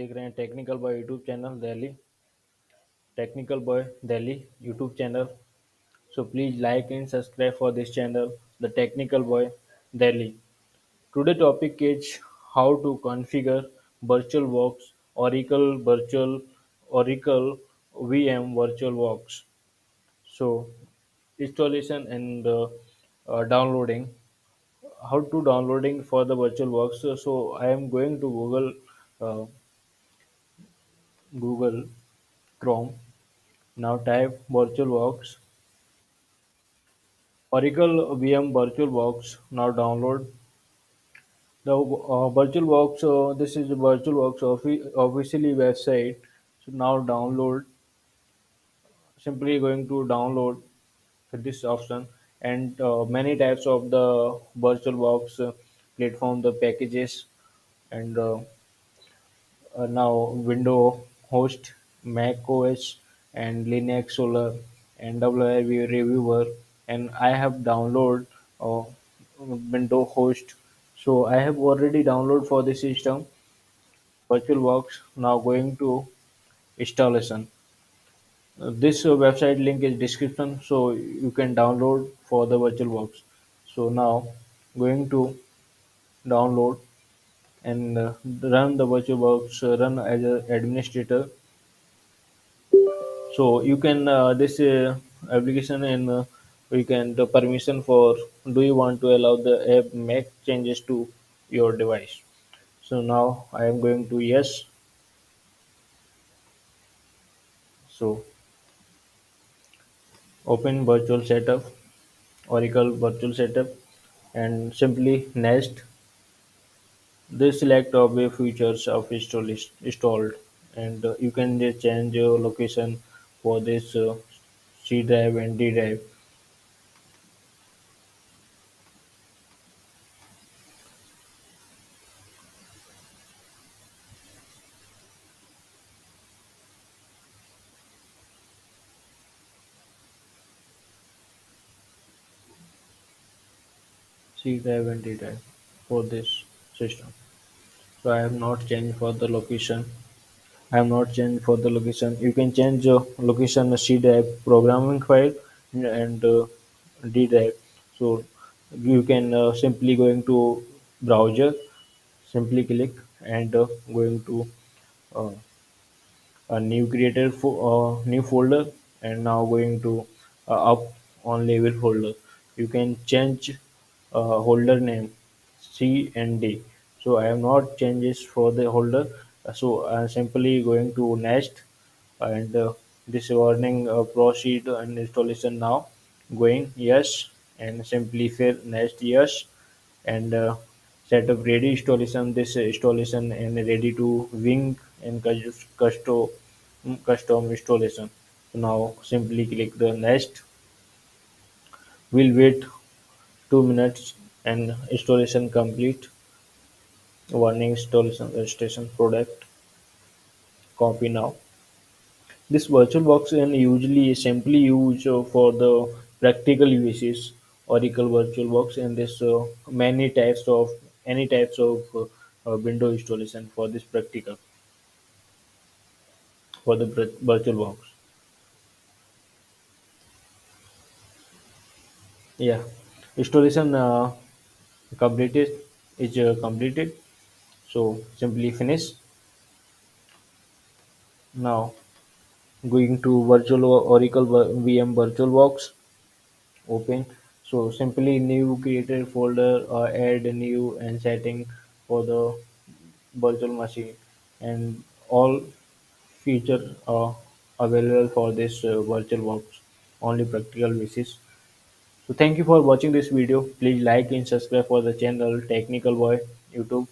देख रहे हैं technical boy YouTube channel Delhi technical boy Delhi YouTube channel. So please like and subscribe for this channel, the Technical Boy Delhi. Today topic is how to configure VirtualBox Oracle VM VirtualBox. So installation and downloading. How to downloading for the VirtualBox? So I am going to Google Chrome. Now type VirtualBox Oracle VM VirtualBox. Now download the VirtualBox. This is the VirtualBox officially website. So now download. Simply going to download this option and many types of the VirtualBox platform, the packages and now Windows host, Mac OS, and Linux Solar, and WRV Reviewer, and I have download uh, Windows host. So I have already download for the system VirtualBox. Now going to installation. This website link is description, so you can download for the VirtualBox. So now going to download and run the VirtualBox. Run as an administrator. So you can this application and we can the permission for do you want to allow the app make changes to your device. So now I am going to yes. So open virtual setup, Oracle virtual setup, and simply next. This select of the features of installed, and you can just change your location for this C drive and D drive. C drive and D drive for this system. So I have not changed for the location. I have not changed for the location. You can change location C drive programming file and D drive. So you can simply going to browser, simply click and going to uh, a new created new folder and now going to up on label folder. You can change holder name C and D. So I have not changes for the holder. So I'm simply going to next and this warning proceed and installation now going yes and simply fill next yes and set up ready installation this installation and ready to wing and custom installation. So now simply click the next. We'll wait 2 minutes and installation complete. Warning installation registration product copy now. This VirtualBox and usually simply used for the practical uses. Oracle VirtualBox and this many types of any types of window installation for this practical for the VirtualBox. Yeah, installation completed is completed. So simply finish. Now going to virtual Oracle VM VirtualBox. Open. So simply new created folder or add a new and setting for the virtual machine and all feature available for this virtual box only practical basis. So thank you for watching this video. Please like and subscribe for the channel Technical Boy YouTube.